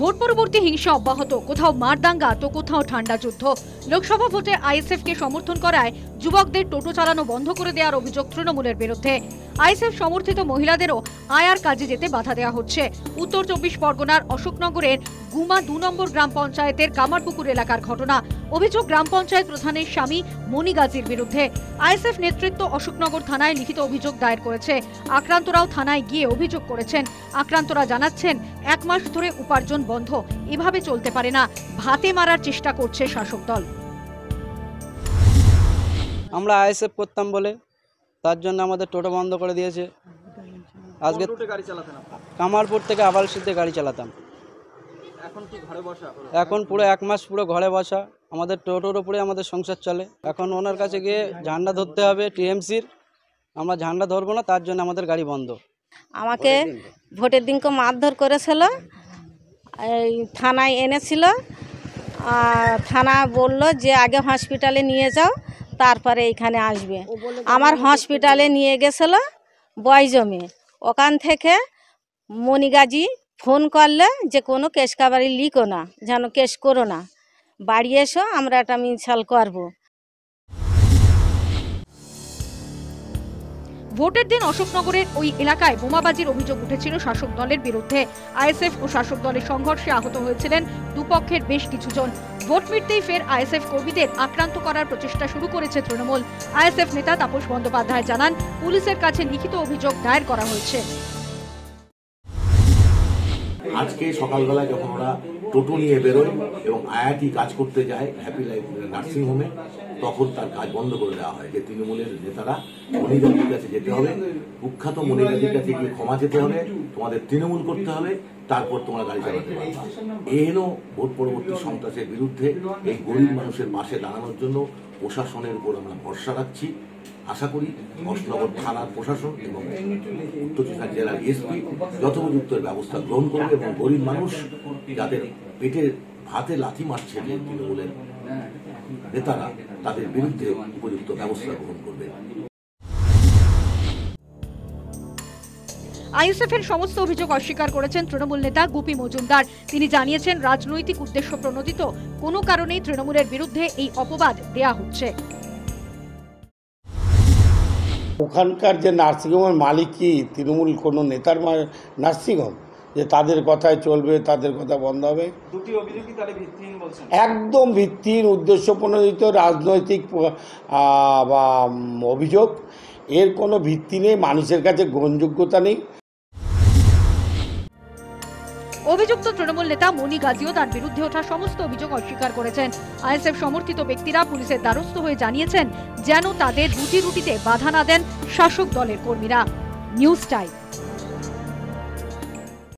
Vote পরবর্তী হিংসা অব্যাহত, কোথাও মারদাঙ্গা তো কোথাও ঠান্ডা যুদ্ধ। লোকসভা ভোটে আইএসএফ কে সমর্থন করায় যুবকদের টোটো চালানো বন্ধ করে দেওয়ার অভিযোগ তৃণমূলের বিরুদ্ধে। আইএসএফ সমর্থিত মহিলাদেরও আয়ার কাজে যেতে বাধা দেওয়া হচ্ছে। উত্তর 24 পরগনার অশোকনগরের গুমা 2 নম্বর গ্রাম পঞ্চায়েতের কামারপুকুর এলাকার ঘটনা। অভিযোগ গ্রাম পঞ্চায়েত প্রধানের স্বামী মনি গাজীর বিরুদ্ধে। আইএসএফ নেতৃত্ব অশোকনগর থানায় লিখিত অভিযোগ দায়ের করেছে। আক্রান্তরাও থানায় গিয়ে অভিযোগ করেছেন। আক্রান্তরা জানাচ্ছেন 1 মাস ধরে উপার্জন বন্ধ, এভাবে চলতে পারে না, ভাতে মারার চেষ্টা করছে শাসক দল। আমরা আইএসএফ করতাম বলে তার জন্য আমাদের টোটো বন্ধ করে দিয়েছে। আজকে কামারপুর থেকে আবালসিতে গাড়ি চালাতাম, এখন পুরো 1 মাস পুরো ঘরে বসা। আমাদের টোটোর উপরে আমাদের সংসার চলে। এখন ওনার কাছে গিয়ে ঝান্ডা ধরতে হবে টিএমসির, আমরা ঝান্ডা ধরবো না, তার জন্য আমাদের গাড়ি বন্ধ। আমাকে ভোটের দিনকে মারধর করেছিল, এই থানায় এনেছিল। থানা বলল যে আগে হসপিটালে নিয়ে যাও, তারপরে এইখানে আসবে। আমার হসপিটালে নিয়ে গেছিল বয়জমে। ওখান থেকে মনিগাজি ফোন করলে যে কোনো কেস কাবারি লিখো না, যেন কেস করো না, বাড়ি এসো, আমরা একটা মিছিল করবো। ভোটের দিন অশোকনগরের ওই এলাকায় বোমাবাজির অভিযোগ উঠেছিল শাসক দলের বিরুদ্ধে। আইএসএফ ও শাসক দলের সংঘর্ষে আহত হয়েছিলেন দুপক্ষের বেশ কিছুজন। ভোট মিটতেই ফের আইএসএফ কর্মীদের আক্রান্ত করার প্রচেষ্টা শুরু করেছে তৃণমূল। আইএসএফ নেতা তাপস বন্দ্যোপাধ্যায় জানান, পুলিশের কাছে লিখিত অভিযোগ দায়ের করা হয়েছে। আজকে সকালবেলা যখন ওরা টোটো নিয়ে বেরোয় এবং আয়াটি কাজ করতে যায় হ্যাপি লাইফ নার্সিংহোমে, তখন তার কাজ বন্ধ করে দেওয়া হয়। যে তৃণমূলের নেতারা মনিগাজীর কাছে যেতে হবে, কুখ্যাত মনিগাজীর কাছে গিয়ে ক্ষমা চেতে হবে, তোমাদের তৃণমূল করতে হবে, তারপর তোমরা গাড়ি চালাতে পারবা। এহেন ভোট পরবর্তী সন্ত্রাসের বিরুদ্ধে এই গরিব মানুষের পাশে দাঁড়ানোর জন্য প্রশাসনের উপর আমরা ভরসা রাখছি। আশা করি অশোকনগর থানার প্রশাসন এবং উত্তর চব্বিশ পরগনা জেলার এসপি যথোপযুক্ত ব্যবস্থা গ্রহণ করবে এবং গরিব মানুষ যাদের পেটে ভাতে লাথি মারছে যে তৃণমূলের নেতারা, তাদের বিরুদ্ধে উপযুক্ত ব্যবস্থা গ্রহণ করবে। আইএসএফের সমস্ত অভিযোগ অস্বীকার করেছেন তৃণমূল নেতা গুপি মজুমদার। তিনি জানিয়েছেন, রাজনৈতিক উদ্দেশ্য প্রণোদিত কোনো কারণেই তৃণমূলের বিরুদ্ধে এই অপবাদ দেয়া হচ্ছে। ওখানকার যে নার্সিংহোমের মালিক কি তৃণমূল কোনো নেতার নার্সিংহোম যে তাদের কথায় চলবে, তাদের কথা বন্ধ হবে? দুটি অভিযোগ কি তাহলে ভিত্তিহীন বলছেন? একদম ভিত্তিহীন, উদ্দেশ্য প্রণোদিত রাজনৈতিক বা অভিযোগ। এর কোনো ভিত্তি নেই, মানুষের কাছে গ্রহণযোগ্যতা নেই। অভিযুক্ত তৃণমূল নেতা মনি গাজীও তার বিরুদ্ধে ওঠা সমস্ত অভিযোগ অস্বীকার করেছেন। আইএসএফ সমর্থিত ব্যক্তিরা পুলিশের দ্বারস্থ হয়ে জানিয়েছেন যেন তাদের রুটি রুটিতে বাধা না দেন শাসক দলের কর্মীরা। News time.